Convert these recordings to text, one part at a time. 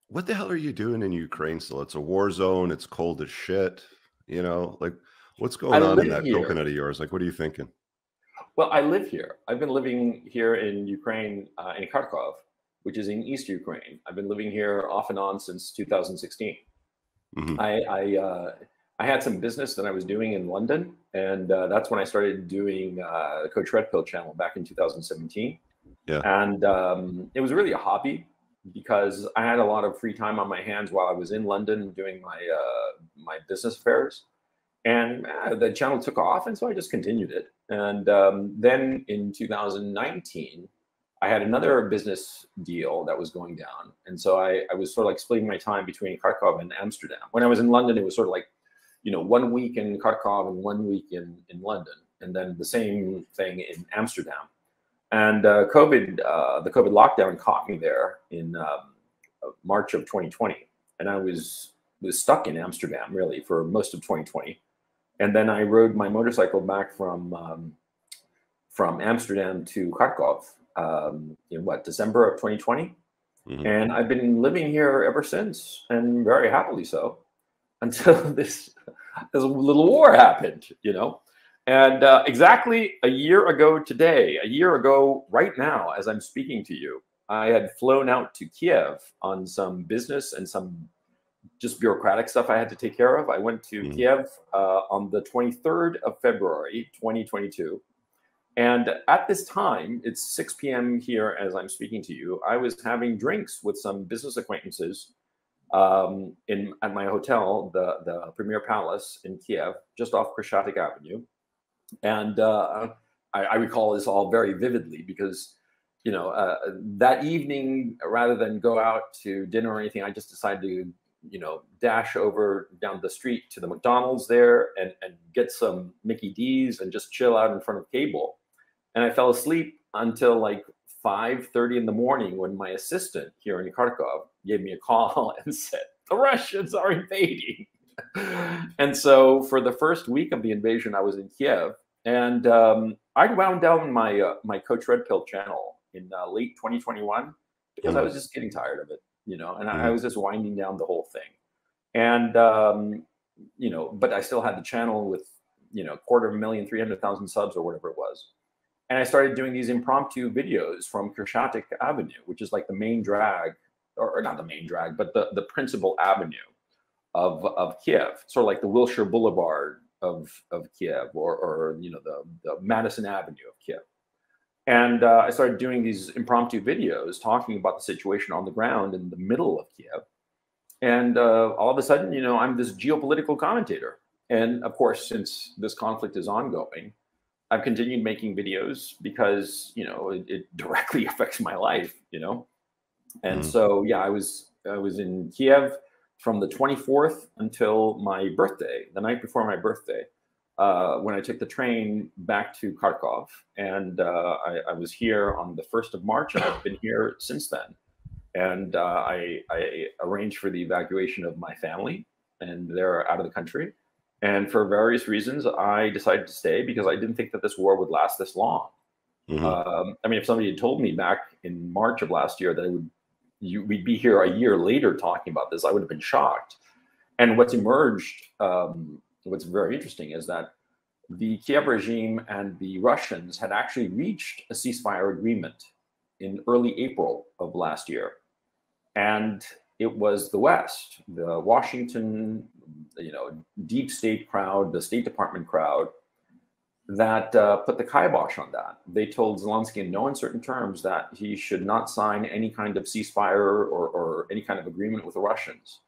what the hell are you doing in Ukraine still? It's a war zone. It's cold as shit. Like what's I going on in live that here. coconut of yours? Like, what are you thinking? Well, I live here. I've been living here in Ukraine, in Kharkov, which is in East Ukraine. I've been living here off and on since 2016. Hmm. I I, uh, I had some business that I was doing in London, and that's when I started doing Coach Red Pill channel back in 2017. Yeah. And it was really a hobby because I had a lot of free time on my hands while I was in London doing my business affairs. And the channel took off, and so I just continued it. And then in 2019, I had another business deal that was going down, and so I was sort of like splitting my time between Kharkov and Amsterdam. When I was in London, it was sort of like, 1 week in Kharkov and 1 week in London, and then the same thing in Amsterdam. And the COVID lockdown caught me there in March of 2020, and I was stuck in Amsterdam really for most of 2020. And then I rode my motorcycle back from Amsterdam to Kharkov in December of 2020. Hmm. And I've been living here ever since, and very happily so, until this little war happened. And exactly a year ago today, a year ago right now, as I'm speaking to you, I had flown out to Kiev on some business and some just bureaucratic stuff I had to take care of. I went to Hmm. Kiev on the 23rd of February, 2022. And at this time, it's 6 p.m. here as I'm speaking to you. I was having drinks with some business acquaintances at my hotel, the Premier Palace in Kiev, just off Kreshchatik Avenue. And I recall this all very vividly because, that evening, rather than go out to dinner or anything, I just decided to, dash over down the street to the McDonald's there and get some Mickey D's and just chill out in front of cable. And I fell asleep until like 5:30 in the morning when my assistant here in Kharkov gave me a call and said, the Russians are invading. And so for the first week of the invasion, I was in Kiev. And I wound down my Coach Red Pill channel in late 2021 because I Hmm. was just getting tired of it, and I Hmm. was just winding down the whole thing. And but I still had the channel with 250,000, 300,000 subs or whatever it was. And I started doing these impromptu videos from Kreshchatik Avenue, which is like the main drag, or not the main drag, but the principal avenue of Kiev, sort of like the Wilshire Boulevard of Kiev, or the Madison Avenue of Kiev. And I started doing these impromptu videos talking about the situation on the ground in the middle of Kiev. And all of a sudden, I'm this geopolitical commentator. And of course, since this conflict is ongoing, I've continued making videos because it directly affects my life. And Hmm. so yeah, I was in Kiev from the 24th until my birthday, the night before my birthday, when I took the train back to Kharkov. And I was here on the 1st of March, and I've been here since then. And I arranged for the evacuation of my family, and they're out of the country. And for various reasons, I decided to stay because I didn't think that this war would last this long. Hmm. I mean, if somebody had told me back in March of last year that we'd be here a year later talking about this, I would have been shocked. And what's emerged, what's very interesting, is that the Kiev regime and the Russians had actually reached a ceasefire agreement in early April of last year. And it was the West, the Washington, deep state crowd, the State Department crowd, that put the kibosh on that. They told Zelensky in no uncertain terms that he should not sign any kind of ceasefire or any kind of agreement with the Russians.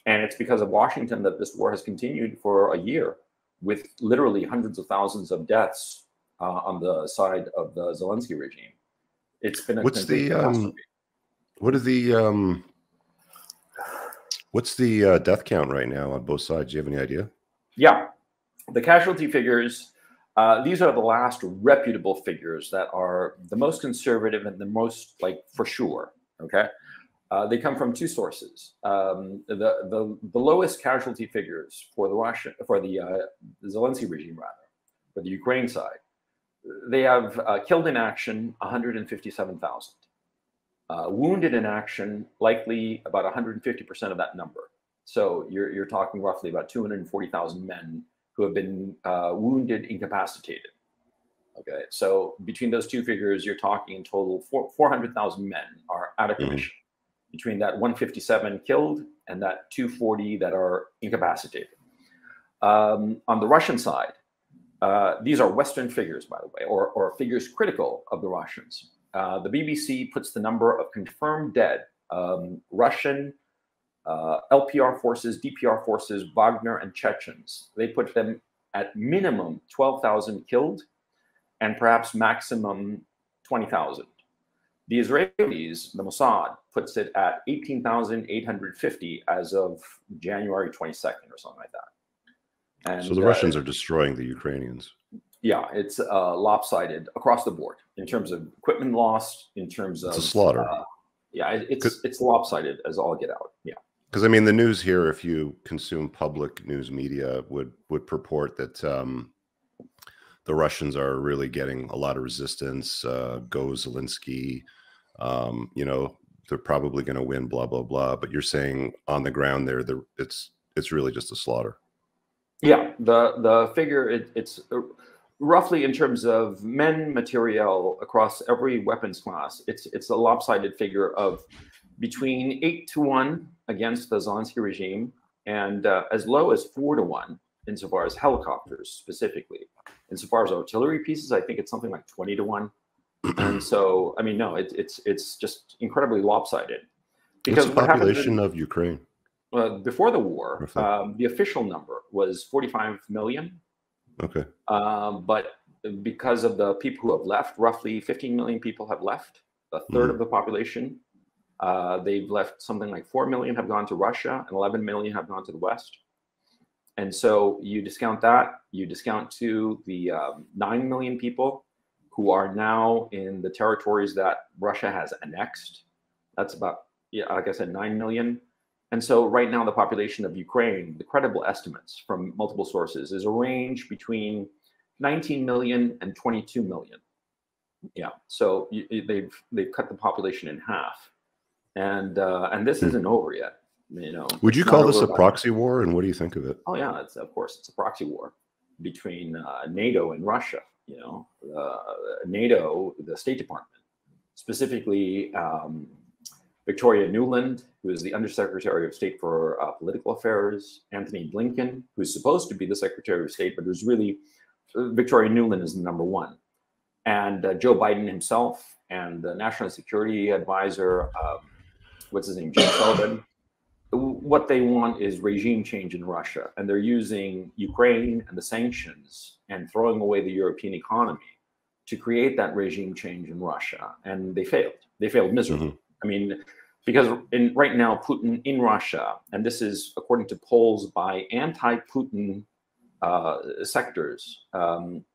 And it's because of Washington that this war has continued for a year, with literally hundreds of thousands of deaths on the side of the Zelensky regime. It's been a What's complete the catastrophe. what are the what's the death count right now on both sides? Do you have any idea? Yeah, the casualty figures, these are the last reputable figures that are the most conservative and the most, like, for sure. Okay. They come from two sources. The lowest casualty figures for the Zelensky regime, rather, for the Ukraine side, they have killed in action 157,000. wounded in action, likely about 150% of that number. So you're talking roughly about 240,000 men who have been wounded, incapacitated. Okay, so between those two figures, you're talking in total 400,000 men are out of commission. Between that 157 killed and that 240 that are incapacitated. On the Russian side, these are Western figures, by the way, or figures critical of the Russians. The BBC puts the number of confirmed dead Russian LPR forces, DPR forces, Wagner, and Chechens. They put them at minimum 12,000 killed and perhaps maximum 20,000. The Israelis, the Mossad, puts it at 18,850 as of January 22nd or something like that. And so the Russians are destroying the Ukrainians. Yeah, it's lopsided across the board in terms of equipment lost, in terms of it's a slaughter. Yeah, it's lopsided as all get out. Yeah, because I mean the news here, if you consume public news media, would purport that the Russians are really getting a lot of resistance. Go Zelensky, you know, they're probably going to win. Blah blah blah. But you're saying on the ground there, it's really just a slaughter. Yeah, the figure it's roughly in terms of men, material across every weapons class. It's a lopsided figure of between 8-1 against the Zelensky regime and as low as 4-1 insofar as helicopters specifically. Insofar as artillery pieces, I think it's something like 20-1. And so, I mean, no, it's just incredibly lopsided. Because what's the population of Ukraine? Before the war, the official number was 45 million. Okay. But because of the people who have left, roughly 15 million people have left, a third of the population. They've left something like 4 million have gone to Russia and 11 million have gone to the West. And so you discount that, you discount to the 9 million people who are now in the territories that Russia has annexed. That's about, yeah, like I said, 9 million. And so right now the population of Ukraine, the credible estimates from multiple sources, is a range between 19 million and 22 million. Yeah, so they've cut the population in half, and this isn't over yet. You know, would you call this a proxy war, and what do you think of it? Oh yeah, of course it's a proxy war between NATO and Russia. You know, NATO, the State Department, specifically Victoria Nuland, who is the Undersecretary of State for Political Affairs, Anthony Blinken, who's supposed to be the Secretary of State, but who's really Victoria Nuland is the number one, and Joe Biden himself, and the National Security Advisor, what's his name, Jim Sullivan. What they want is regime change in Russia, and they're using Ukraine and the sanctions and throwing away the European economy to create that regime change in Russia. And they failed. They failed miserably. I mean, because right now, Putin in Russia, and this is according to polls by anti-Putin sectors,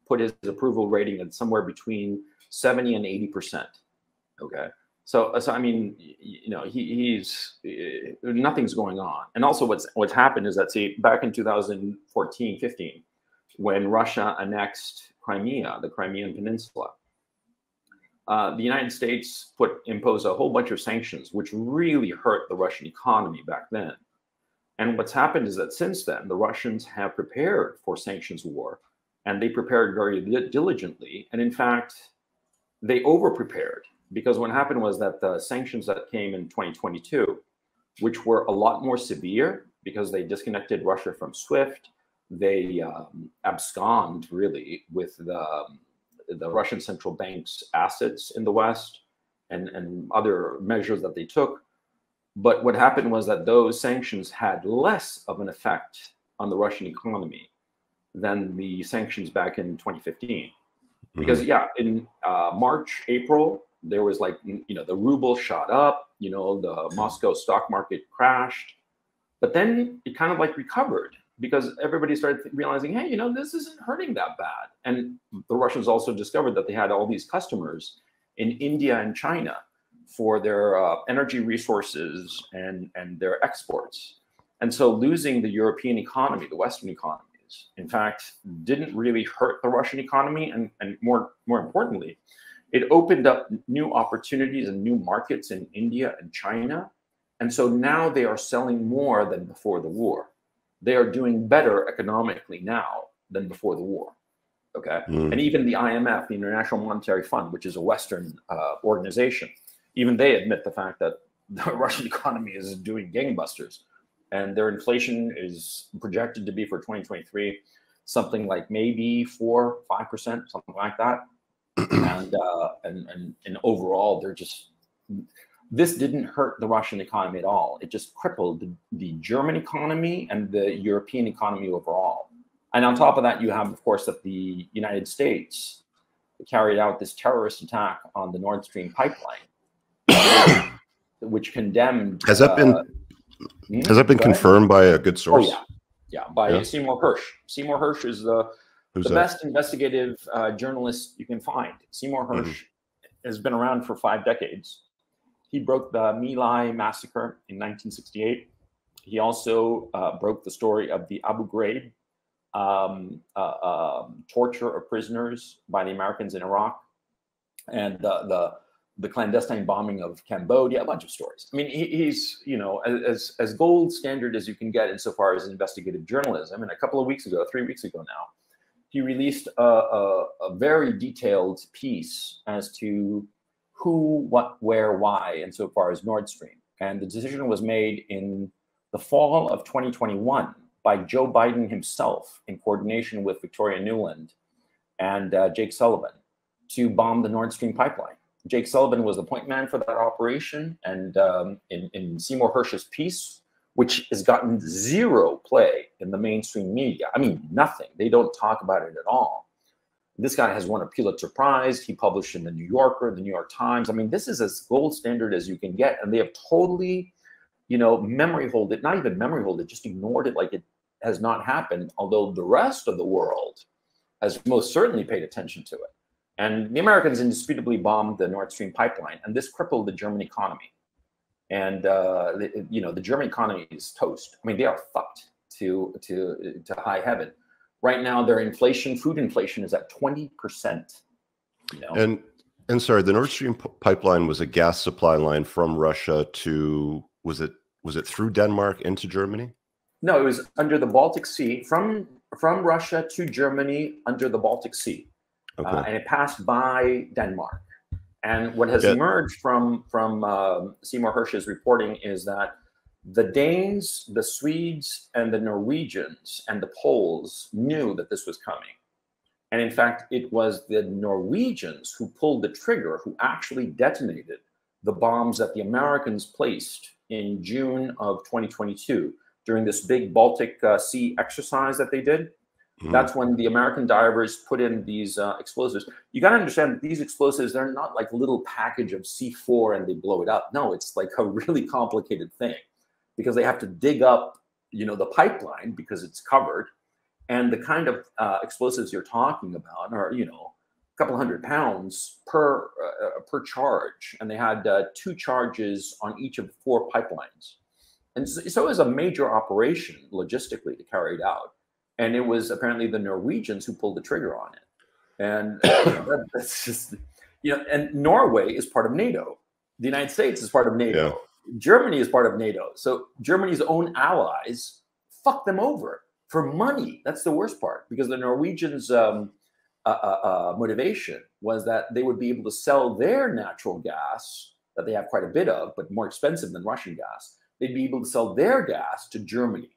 put his approval rating at somewhere between 70 and 80%. Okay. So I mean, you know, he's nothing's going on. And also what's happened is that, see, back in 2014-15, when Russia annexed Crimea, the Crimean Peninsula, the United States imposed a whole bunch of sanctions, which really hurt the Russian economy back then. And what's happened is that since then, the Russians have prepared for sanctions war, and they prepared very diligently. And in fact, they over-prepared. Because what happened was that the sanctions that came in 2022, which were a lot more severe because they disconnected Russia from SWIFT, they absconded really with the Russian central bank's assets in the West and other measures that they took. But what happened was that those sanctions had less of an effect on the Russian economy than the sanctions back in 2015. Because yeah, in March, April, there was like, you know, the ruble shot up, you know, the Moscow stock market crashed, but then it kind of like recovered because everybody started realizing, hey, you know, this isn't hurting that bad. And the Russians also discovered that they had all these customers in India and China for their energy resources and their exports. And so losing the European economy, the Western economies, in fact, didn't really hurt the Russian economy. And more importantly, It opened up new opportunities and new markets in India and China. And so now they are selling more than before the war. They are doing better economically now than before the war. Okay. And even the IMF, the International Monetary Fund, which is a Western organization, even they admit the fact that the Russian economy is doing gangbusters. And their inflation is projected to be for 2023 something like maybe 4-5%, something like that. And overall, they're just, this didn't hurt the Russian economy at all. It just crippled the German economy and the European economy overall. And on top of that, you have, of course, that the United States carried out this terrorist attack on the Nord Stream pipeline, which condemned. Has that been confirmed by a good source? Oh yeah, by Seymour Hersh. Seymour Hersh is the best investigative journalist you can find. Seymour Hersh has been around for 5 decades. He broke the My Lai massacre in 1968. He also broke the story of the Abu Ghraib torture of prisoners by the Americans in Iraq, and the clandestine bombing of Cambodia, a bunch of stories. I mean, he's, you know, as gold standard as you can get insofar as investigative journalism. And a couple of weeks ago, 3 weeks ago now, he released a very detailed piece as to who, what, where, why, insofar as Nord Stream. And the decision was made in the fall of 2021 by Joe Biden himself in coordination with Victoria Nuland and Jake Sullivan to bomb the Nord Stream pipeline. Jake Sullivan was the point man for that operation. And in Seymour Hersh's piece, which has gotten zero play in the mainstream media, I mean, nothing. They don't talk about it at all. This guy has won a Pulitzer Prize. He published in the New Yorker, the New York Times. I mean, this is as gold standard as you can get. And they have totally, you know, memory hold it, not even memory hold it, just ignored it like it has not happened, although the rest of the world has most certainly paid attention to it. And the Americans indisputably bombed the Nord Stream pipeline, and this crippled the German economy. And you know, the German economy is toast. I mean, they are fucked to high heaven. Right now, their inflation, food inflation, is at 20%. You know? And sorry, the Nord Stream pipeline was a gas supply line from Russia to, was it through Denmark into Germany? No, it was under the Baltic Sea, from Russia to Germany under the Baltic Sea. Okay. And it passed by Denmark. And what has emerged from Seymour Hersh's reporting is that the Danes, the Swedes, and the Norwegians and the Poles knew that this was coming. And in fact, it was the Norwegians who pulled the trigger, who actually detonated the bombs that the Americans placed in June of 2022 during this big Baltic Sea exercise that they did. That's when the American divers put in these explosives. You got to understand, these explosives, they're not like a little package of C4 and they blow it up. No, it's like a really complicated thing, because they have to dig up, you know, the pipeline because it's covered. And the kind of explosives you're talking about are, you know, a couple 100 pounds per charge. And they had 2 charges on each of 4 pipelines. And so it was a major operation logistically to carry it out. And it was apparently the Norwegians who pulled the trigger on it. And you know, that's just, you know, and Norway is part of NATO. The United States is part of NATO. Yeah. Germany is part of NATO. So Germany's own allies fuck them over for money. That's the worst part, because the Norwegians' motivation was that they would be able to sell their natural gas that they have quite a bit of, but more expensive than Russian gas. They'd be able to sell their gas to Germany.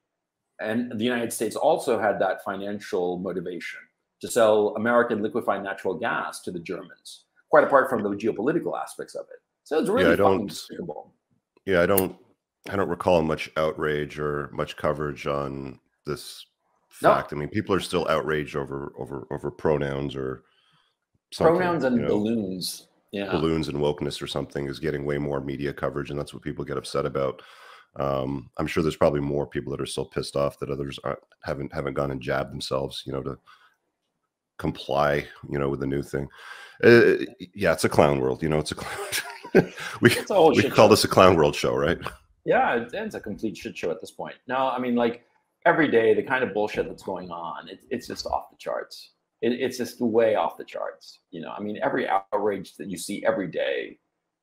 And the United States also had that financial motivation to sell American liquefied natural gas to the Germans, quite apart from the geopolitical aspects of it. So it's really fucking despicable. Yeah, I don't recall much outrage or much coverage on this fact. I mean, people are still outraged over pronouns or something. Pronouns and balloons. Yeah. Balloons and wokeness or something is getting way more media coverage, and that's what people get upset about. I'm sure there's probably more people that are still pissed off that others haven't gone and jabbed themselves, you know, to comply, you know, with the new thing. Yeah, it's a clown world, you know. It's a clown. we call this a clown world show, right? Yeah, it's a complete shit show at this point. No, I mean, like every day, the kind of bullshit that's going on, it's just off the charts. it's just way off the charts. You know, I mean, every outrage that you see every day,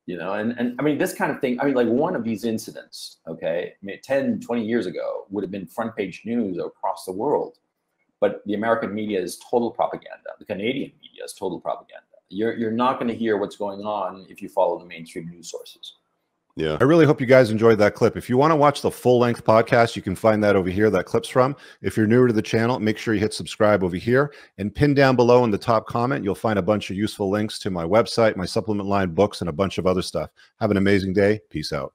you know, and I mean, this kind of thing, I mean, like one of these incidents, okay, I mean, 10, 20 years ago would have been front page news across the world. But the American media is total propaganda. The Canadian media is total propaganda. You're not going to hear what's going on if you follow the mainstream news sources. Yeah. I really hope you guys enjoyed that clip. If you want to watch the full-length podcast, you can find that over here, that clip's from. If you're newer to the channel, make sure you hit subscribe over here. And pinned down below in the top comment, you'll find a bunch of useful links to my website, my supplement line, books, and a bunch of other stuff. Have an amazing day. Peace out.